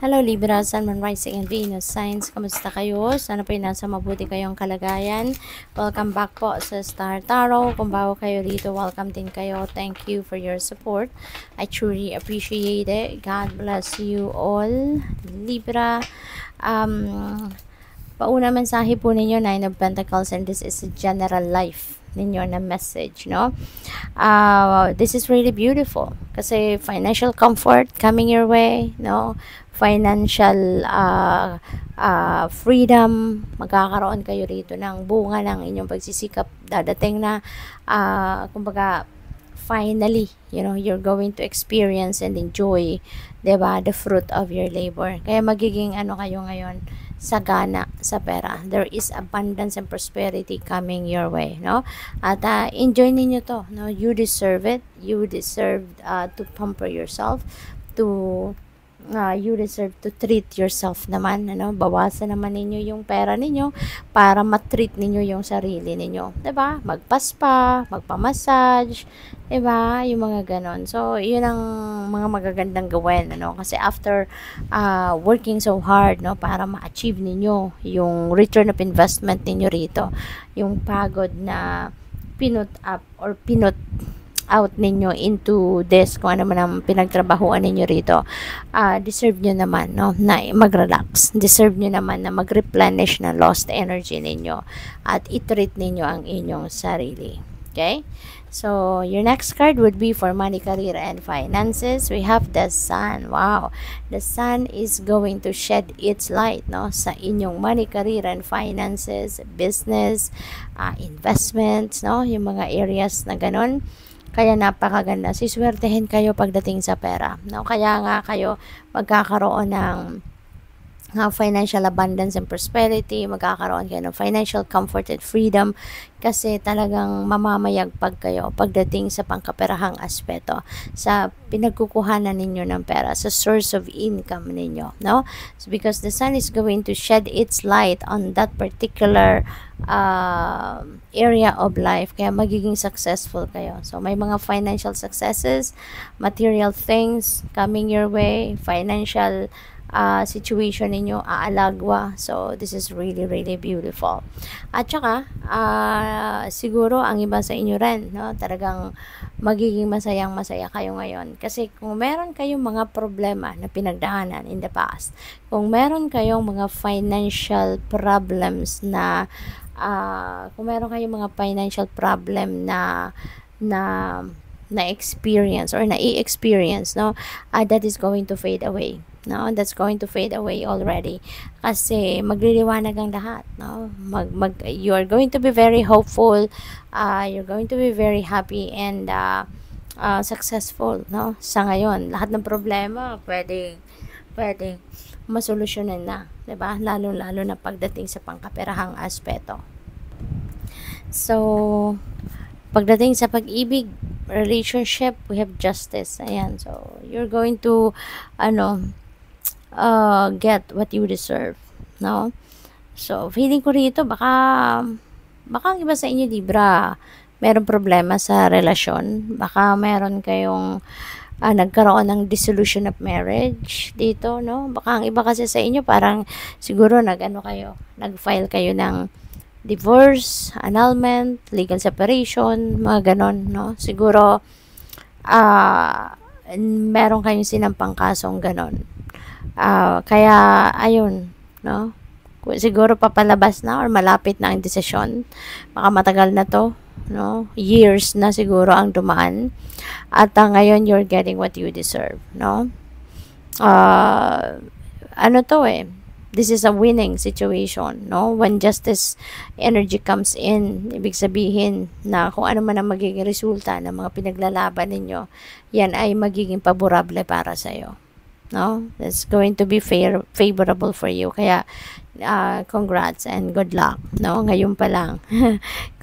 Hello Libra, Sun, Moon, Rising, and Venus signs. Kamusta kayo? Sana po nasa mabuti kayong kalagayan. Welcome back po sa Star Tarot. Kung bago kayo rito, welcome din kayo. Thank you for your support. I truly appreciate it. God bless you all. Libra, pauna mensahe po ninyo, Nine of Pentacles, and this is a general life ninyo na message, no? This is really beautiful kasi financial comfort coming your way, no? Financial freedom, magkakaroon kayo rito ng bunga ng inyong pagsisikap. Dadating na, kumbaga, finally, you're going to experience and enjoy, 'di ba, the fruit of your labor. Kaya magiging kayo ngayon, sagana sa pera. There is abundance and prosperity coming your way, no? At enjoy ninyo to, no? You deserve it. You deserve to pamper yourself, to you deserve to treat yourself naman, bawasan naman ninyo yung pera ninyo para matreat ninyo yung sarili ninyo, 'di ba? Magpa-spa, magpa-massage, 'di ba? Yung mga ganon. So, yun ang mga magagandang gawin, kasi after working so hard, para ma-achieve ninyo yung return of investment ninyo rito, yung pagod na pinut up or pinut out ninyo into this, kung ano man ang pinagtrabahuan ninyo rito, deserve nyo naman, na mag-relax. Deserve nyo naman na mag-replenish na lost energy ninyo at i-treat ninyo ang inyong sarili. Okay? So, your next card would be for money, career, and finances. We have the Sun. Wow! The Sun is going to shed its light, sa inyong money, career, and finances, business, investments, yung mga areas na ganun. Kaya napakaganda. Siswertehin kayo pagdating sa pera, Kaya nga kayo magkakaroon ng financial abundance and prosperity, magkakaroon kayo ng financial comfort and freedom kasi talagang mamamayagpag kayo pagdating sa pangkaperahang aspeto, sa pinagkukuhanan ninyo ng pera, sa source of income ninyo, So because the Sun is going to shed its light on that particular area of life, kaya magiging successful kayo. So may mga financial successes, material things coming your way, financial situation ninyo aalagwa. So this is really really beautiful. At saka siguro ang iba sa inyo rin, talagang magiging masayang masaya kayo ngayon kasi kung meron kayong mga problema na pinagdaanan in the past, kung meron kayong mga financial problems na kung meron kayong mga financial problem na experience or na i-experience, that is going to fade away, that's going to fade away already kasi magliliwanag ang lahat, you are going to be very hopeful, you're going to be very happy and successful, sa ngayon lahat ng problema pwedeng masolusyonan na, 'di ba? Lalo na pagdating sa pangkaperahang aspeto. So pagdating sa pag-ibig, relationship, we have justice. Ayan. So, you're going to, get what you deserve. So, feeling ko rito, baka ang iba sa inyo, Libra, meron problema sa relasyon. Baka meron kayong nagkaroon ng dissolution of marriage dito, Baka ang iba kasi sa inyo, parang siguro nag-file kayo ng divorce, annulment, legal separation, mga ganon, Siguro, meron kayong sinampang kasong ganon. Kaya, ayun, siguro papalabas na or malapit na ang desisyon. Baka matagal na to, years na siguro ang dumaan. At ngayon, you're getting what you deserve, this is a winning situation, when justice energy comes in, ibig sabihin na kung ano man ang magiging resulta ng mga pinaglalaban ninyo, yan ay magiging paborable para sa iyo, that's going to be favorable for you. Kaya congrats and good luck, ngayon pa lang.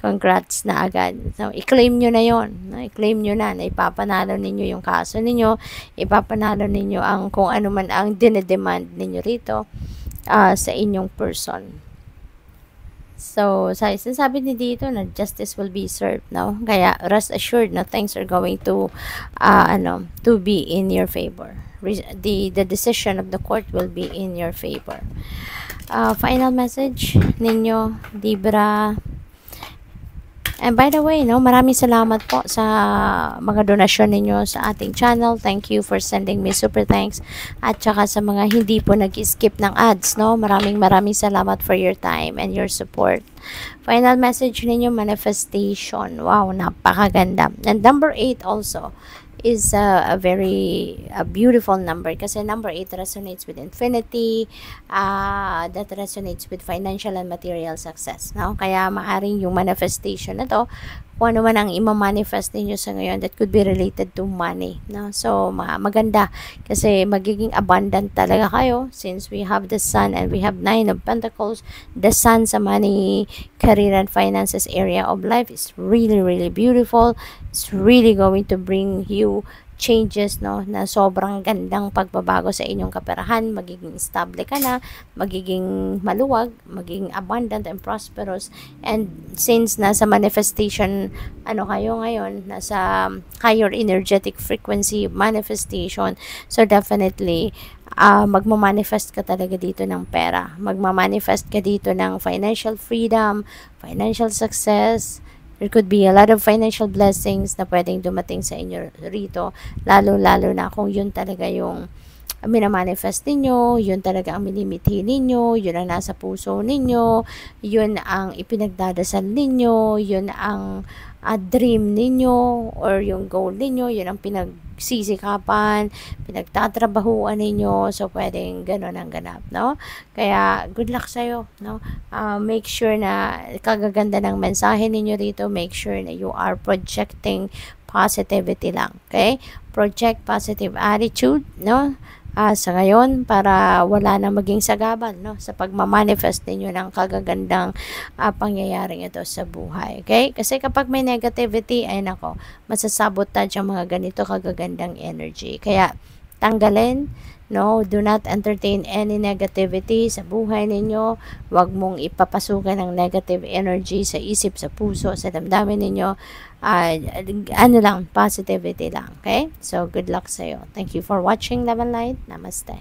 Congrats na agad. So i-claim nyo na yon, i-claim nyo na ipapanalo ninyo yung kaso ninyo, ipapanalo ninyo ang kung ano man ang dinedemand ninyo rito sa inyong person. So, sinasabi ni dito na justice will be served, Kaya, rest assured na things are going to be in your favor. the decision of the court will be in your favor. Final message ninyo, Libra. And by the way, no, maraming salamat po sa mga donasyon ninyo sa ating channel. Thank you for sending me super thanks. At saka sa mga hindi po nag-skip ng ads, no, maraming salamat for your time and your support. Final message ninyo, manifestation. Wow, napakaganda. And number 8 also is a very beautiful number kasi number 8 resonates with infinity, that resonates with financial and material success, no? Kaya maaring yung manifestation na to, kung ano man ang ima-manifest ninyo sa ngayon, that could be related to money, no? So maganda kasi magiging abundant talaga kayo since we have the sun and we have 9 of Pentacles. The sun sa money, career and finances area of life is really beautiful. It's really going to bring you changes, no, na sobrang gandang pagbabago sa inyong kaperahan. Magiging stable ka na, magiging maluwag, magiging abundant and prosperous. And since nasa manifestation ano kayo ngayon, nasa higher energetic frequency manifestation, so definitely magmamanifest ka talaga dito ng pera, magmamanifest ka dito ng financial freedom, financial success. There could be a lot of financial blessings na pwedeng dumating sa inyo rito, lalo na kung yun talaga yung minamanifest ninyo, yun talaga ang minimithi ninyo, yun ang nasa puso ninyo, yun ang ipinagdadasal ninyo, yun ang dream ninyo or yung goal ninyo, yun ang pinagsisikapan, pinagtatrabahuan ninyo. So pwedeng ganun ang ganap, no? Kaya good luck sa'yo, no? Make sure na kagaganda ng mensahe ninyo dito. Make sure na you are projecting positivity lang, okay? Project positive attitude, no? Sa ngayon, para wala na maging sagabal, no, sa pagmamanifest ninyo ng kagagandang pangyayaring ito sa buhay. Okay? Kasi kapag may negativity, ay nako, masasabotage ang mga ganito kagagandang energy. Kaya, tanggalin, no, do not entertain any negativity sa buhay ninyo. Huwag mong ipapasukan ng negative energy sa isip, sa puso, sa damdamin ninyo. Ano lang, positivity lang. Okay? So, good luck sa'yo. Thank you for watching, Love and Light. Namaste.